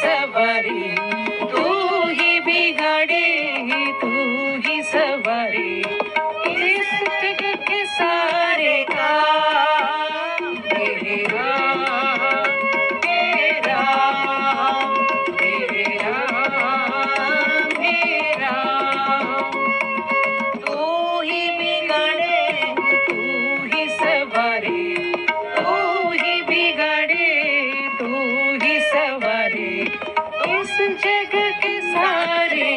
सवारी, तू ही बिगाड़े, तू ही सवारी, इस जग के सारे काम तेरे राम, तेरे राम, तेरे राम, हे राम। तू ही बिगाड़े, तू ही सवारी, तू ही बिगाड़े, तू ही सवारी, इस जग के सारे